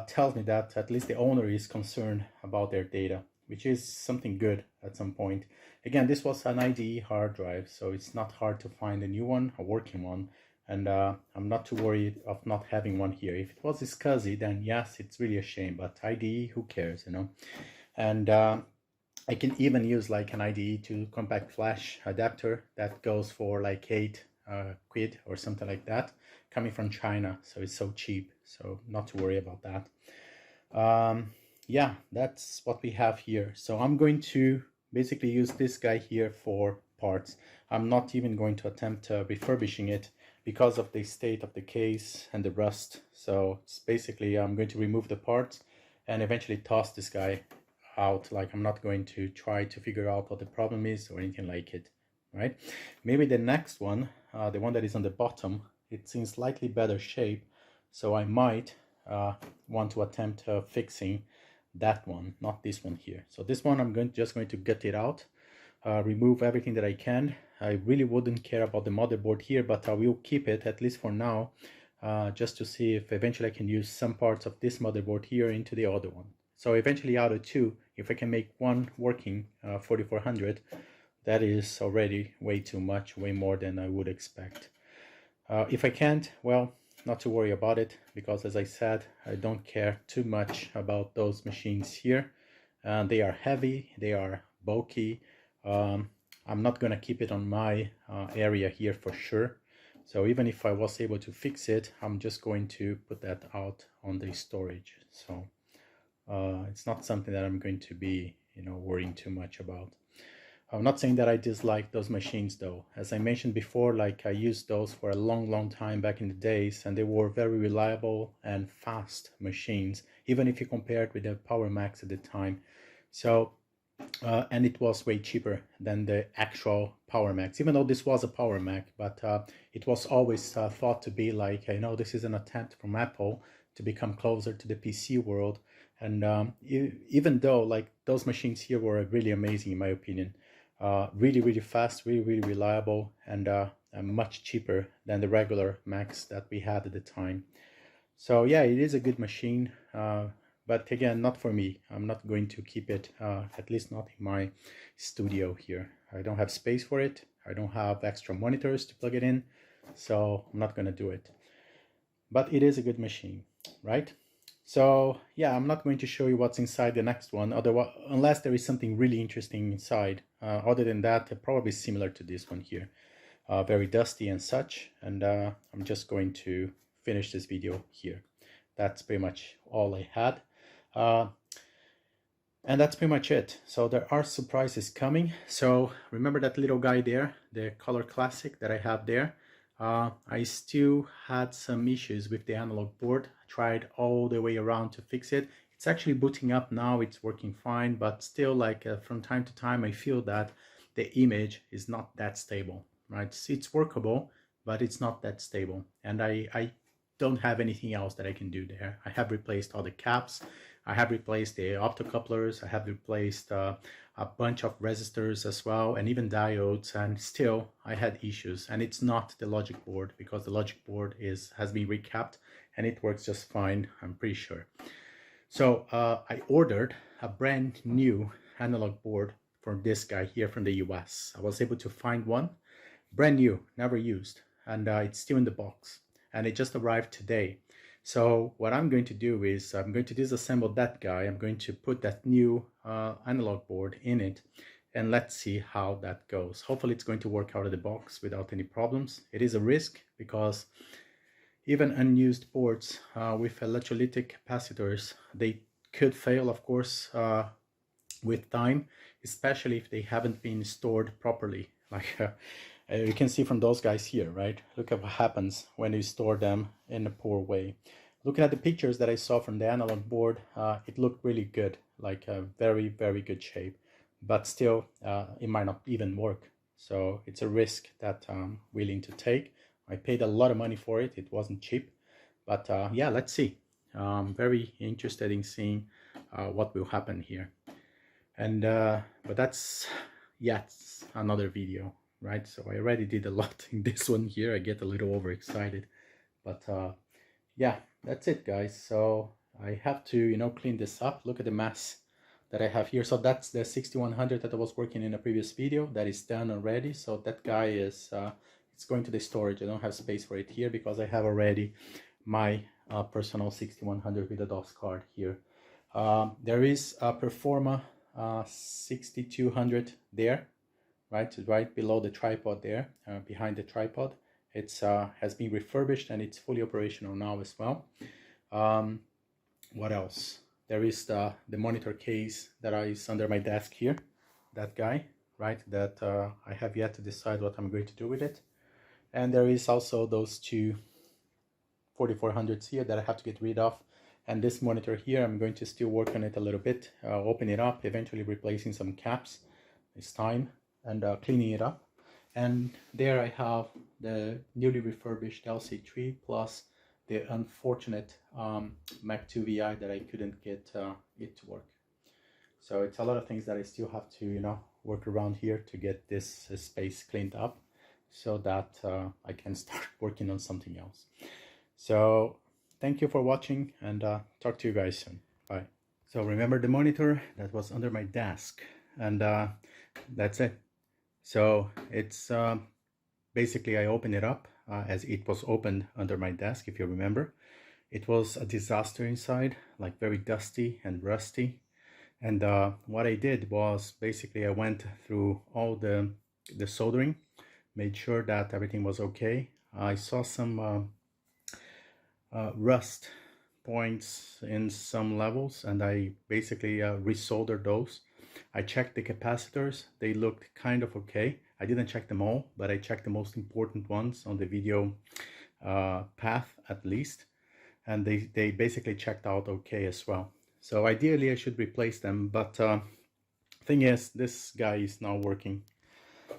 tells me that at least the owner is concerned about their data, which is something good at some point. Again, this was an IDE hard drive, so it's not hard to find a new one, a working one, and I'm not too worried of not having one here. If it was SCSI, then yes, it's really a shame, but IDE, who cares, you know? And I can even use like an IDE to compact flash adapter that goes for like 8 quid or something like that, coming from China, so it's so cheap, so not to worry about that. Yeah, that's what we have here. So I'm going to basically use this guy here for parts. I'm not even going to attempt refurbishing it because of the state of the case and the rust. So it's basically I'm going to remove the parts and eventually toss this guy out. Like I'm not going to try to figure out what the problem is or anything like it, right? Maybe the next one, the one that is on the bottom, it's in slightly better shape, so I might want to attempt fixing that one, not this one here. So this one I'm just going to gut it out, remove everything that I can. I really wouldn't care about the motherboard here, but I will keep it at least for now, just to see if eventually I can use some parts of this motherboard here into the other one. So eventually out of two, if I can make one working 4400, that is already way too much, way more than I would expect. If I can't, well, not to worry about it, because as I said, I don't care too much about those machines here. They are heavy, they are bulky. I'm not gonna keep it on my area here for sure. So even if I was able to fix it, I'm just going to put that out on the storage. So it's not something that I'm going to be, you know, worrying too much about. I'm not saying that I dislike those machines though. As I mentioned before, like I used those for a long time back in the days, and they were very reliable and fast machines, even if you compare it with the Power Macs at the time. So, and it was way cheaper than the actual Power Macs, even though this was a Power Mac, but it was always thought to be like, you know, this is an attempt from Apple to become closer to the PC world. And even though like those machines here were really amazing in my opinion, really fast, really reliable, and much cheaper than the regular Macs that we had at the time. So yeah, it is a good machine, but again, not for me. I'm not going to keep it, at least not in my studio here. I don't have space for it. I don't have extra monitors to plug it in, so I'm not going to do it. But it is a good machine, right? So yeah, I'm not going to show you what's inside the next one, otherwise, unless there is something really interesting inside. Other than that, they're probably similar to this one here. Very dusty and such, and I'm just going to finish this video here. That's pretty much all I had. And that's pretty much it. So there are surprises coming. So remember that little guy there, the Color Classic that I have there? I still had some issues with the analog board. I tried all the way around to fix it. It's actually booting up now, it's working fine, but still like from time to time I feel that the image is not that stable, right? It's workable, but it's not that stable. And I don't have anything else that I can do there. I have replaced all the caps, I have replaced the optocouplers, I have replaced a bunch of resistors as well, and even diodes, and still I had issues. And it's not the logic board, because the logic board has been recapped and it works just fine, I'm pretty sure. So I ordered a brand new analog board for this guy here from the US. I was able to find one, brand new, never used, and it's still in the box, and it just arrived today. So what I'm going to do is I'm going to disassemble that guy. I'm going to put that new analog board in it, and let's see how that goes. Hopefully it's going to work out of the box without any problems. It is a risk because even unused boards with electrolytic capacitors, they could fail, of course, with time, especially if they haven't been stored properly. Like you can see from those guys here, right? Look at what happens when you store them in a poor way. Looking at the pictures that I saw from the analog board, it looked really good, like a very good shape, but still it might not even work. so it's a risk that I'm willing to take. I paid a lot of money for it. It wasn't cheap, but yeah, let's see. I'm very interested in seeing what will happen here. And but that's yet another video, right? So I already did a lot in this one here. I get a little overexcited, but yeah, that's it, guys. So I have to, you know, clean this up. Look at the mess that I have here. So that's the 6100 that I was working in a previous video. That is done already. So that guy is it's going to the storage. I don't have space for it here because I have already my personal 6100 with a DOS card here. There is a Performa 6200 there, right below the tripod there, behind the tripod. It's has been refurbished and it's fully operational now as well. What else? There is the monitor case that is under my desk here, that guy, right, that I have yet to decide what I'm going to do with it. And there is also those two 4400s here that I have to get rid of. And this monitor here, I'm going to still work on it a little bit, open it up, eventually replacing some caps this time, and cleaning it up. And there I have the newly refurbished LCIII plus the unfortunate Mac IIvi that I couldn't get it to work. So it's a lot of things that I still have to, you know, work around here to get this space cleaned up so that I can start working on something else. So thank you for watching, and talk to you guys soon. Bye. So remember the monitor that was under my desk, and that's it. So it's basically I opened it up as it was opened under my desk. If you remember, it was a disaster inside, like very dusty and rusty. And what I did was basically I went through all the soldering, made sure that everything was okay. I saw some rust points in some levels, and I basically resoldered those. I checked the capacitors. They looked kind of okay. I didn't check them all, but I checked the most important ones on the video path at least, and they basically checked out okay as well. So ideally I should replace them, but thing is, this guy is now working.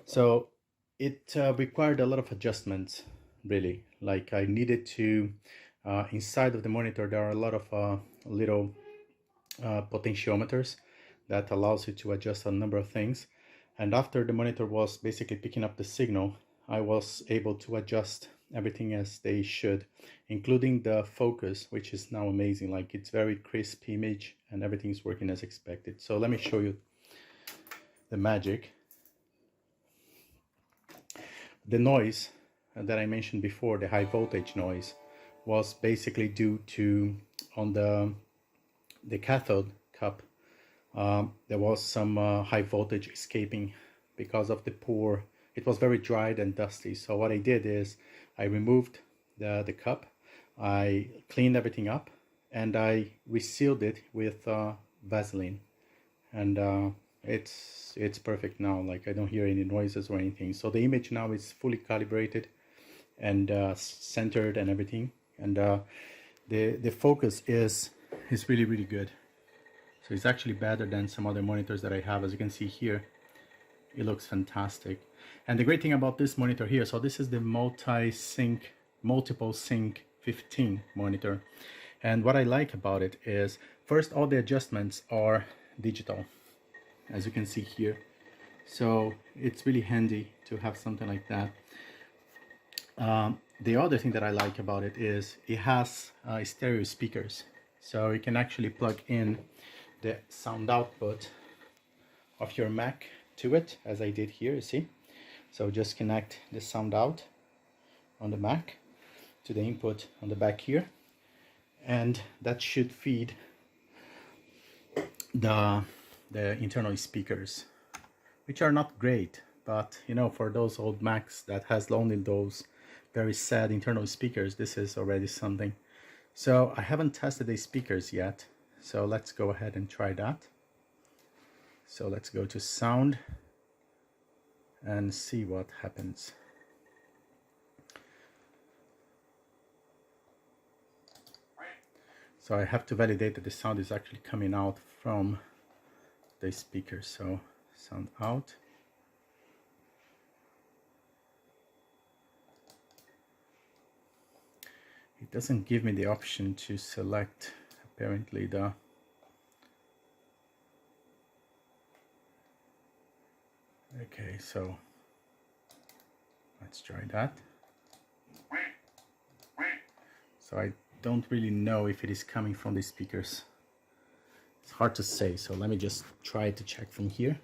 So it required a lot of adjustments, really. Like I needed to inside of the monitor there are a lot of little potentiometers that allows you to adjust a number of things. And after the monitor was basically picking up the signal, I was able to adjust everything as they should, including the focus, which is now amazing. Like it's very crisp image and everything's working as expected. So let me show you the magic. The noise that I mentioned before, the high voltage noise, was basically due to on the cathode cup there was some high voltage escaping because of the pour. It was very dried and dusty. So what I did is I removed the cup, I cleaned everything up, and I resealed it with Vaseline, and it's perfect now. Like I don't hear any noises or anything. So the image now is fully calibrated and centered and everything, and the focus is really good. So it's actually better than some other monitors that I have. As you can see here, it looks fantastic. And the great thing about this monitor here, so this is the multiple sync 15 monitor. And what I like about it is, first, all the adjustments are digital, as you can see here. So it's really handy to have something like that. The other thing that I like about it is it has stereo speakers. So you can actually plug in the sound output of your Mac to it, as I did here, you see. So just connect the sound out on the Mac to the input on the back here, and that should feed the internal speakers, which are not great, but you know, for those old Macs that has only those very sad internal speakers, this is already something. So I haven't tested the speakers yet, so let's go ahead and try that. So let's go to sound and see what happens. So I have to validate that the sound is actually coming out from the speaker. So sound out. doesn't give me the option to select apparently the okay, so let's try that. So I don't really know if it is coming from the speakers. It's hard to say, so let me just try to check from here.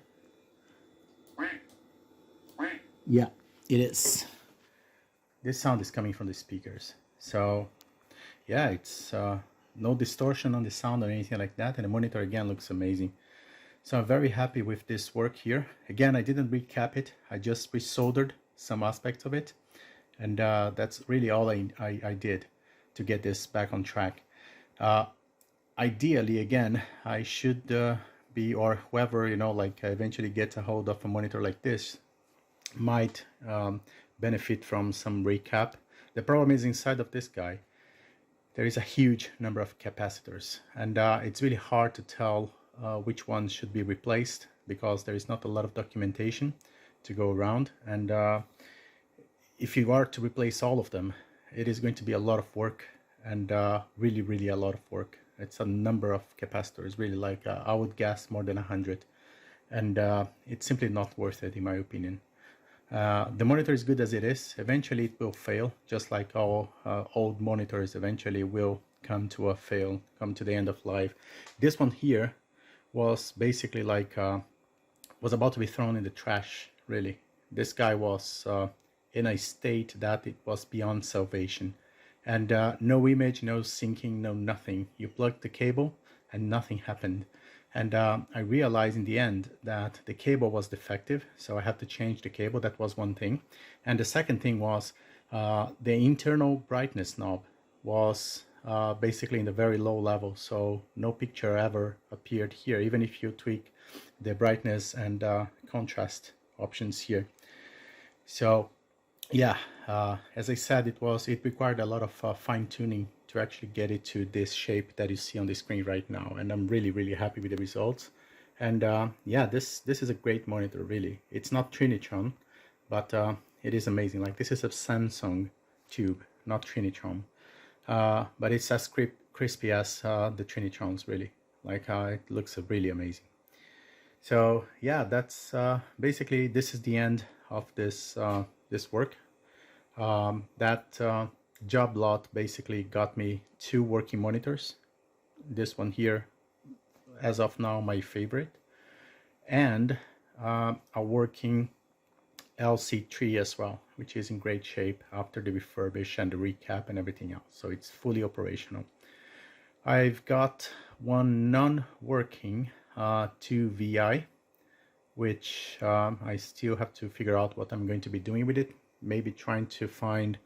Yeah, it is. This sound is coming from the speakers. So yeah, it's no distortion on the sound or anything like that, and the monitor again looks amazing. So I'm very happy with this work here. Again, I didn't recap it, I just resoldered some aspects of it, and that's really all I did to get this back on track. Ideally, again, I should be, or whoever, you know, like eventually gets a hold of a monitor like this might benefit from some recap. The problem is inside of this guy there is a huge number of capacitors, and it's really hard to tell which ones should be replaced because there is not a lot of documentation to go around, and if you are to replace all of them, it is going to be a lot of work, and really a lot of work. It's a number of capacitors, really, like I would guess more than 100, and it's simply not worth it in my opinion. The monitor is good as it is. Eventually it will fail, just like all old monitors eventually will come to a fail, come to the end of life. This one here was basically like was about to be thrown in the trash, really. This guy was in a state that it was beyond salvation, and no image, no syncing, no nothing. You plugged the cable and nothing happened. And I realized in the end that the cable was defective, so I had to change the cable. That was one thing. And the second thing was the internal brightness knob was basically in the very low level, so no picture ever appeared here, even if you tweak the brightness and contrast options here. So yeah, as I said, it required a lot of fine-tuning to actually get it to this shape that you see on the screen right now, and I'm really happy with the results. And yeah, this is a great monitor, really. It's not Trinitron, but it is amazing. Like, this is a Samsung tube, not Trinitron, but it's as crispy as the Trinitrons, really. Like, it looks really amazing. So yeah, that's basically, this is the end of this this work. That job lot basically got me 2 working monitors. This one here, as of now, my favorite, and a working LCIII as well, which is in great shape after the refurbish and the recap and everything else. So it's fully operational. I've got one non-working 2VI, which I still have to figure out what I'm going to be doing with it. Maybe trying to find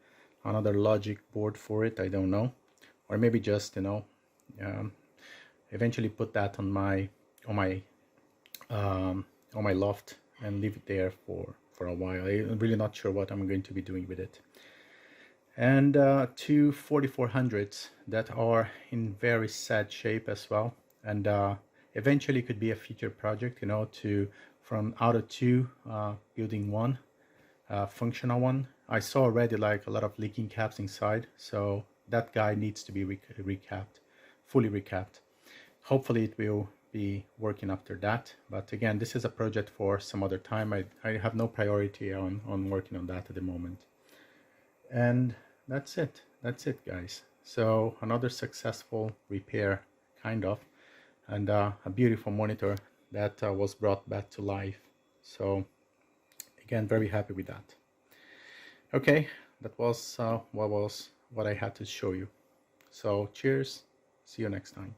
another logic board for it, I don't know, or maybe just, you know, eventually put that on my loft and leave it there for a while. I'm really not sure what I'm going to be doing with it. And 2 4400s that are in very sad shape as well, and eventually could be a future project, you know, to from out of 2 building one functional one. I saw already like a lot of leaking caps inside, so that guy needs to be recapped, fully recapped. Hopefully it will be working after that, but again, this is a project for some other time. I have no priority on working on that at the moment. And that's it guys. So another successful repair, kind of, and a beautiful monitor that was brought back to life. So again, very happy with that. Okay, that was what I had to show you. So cheers, see you next time.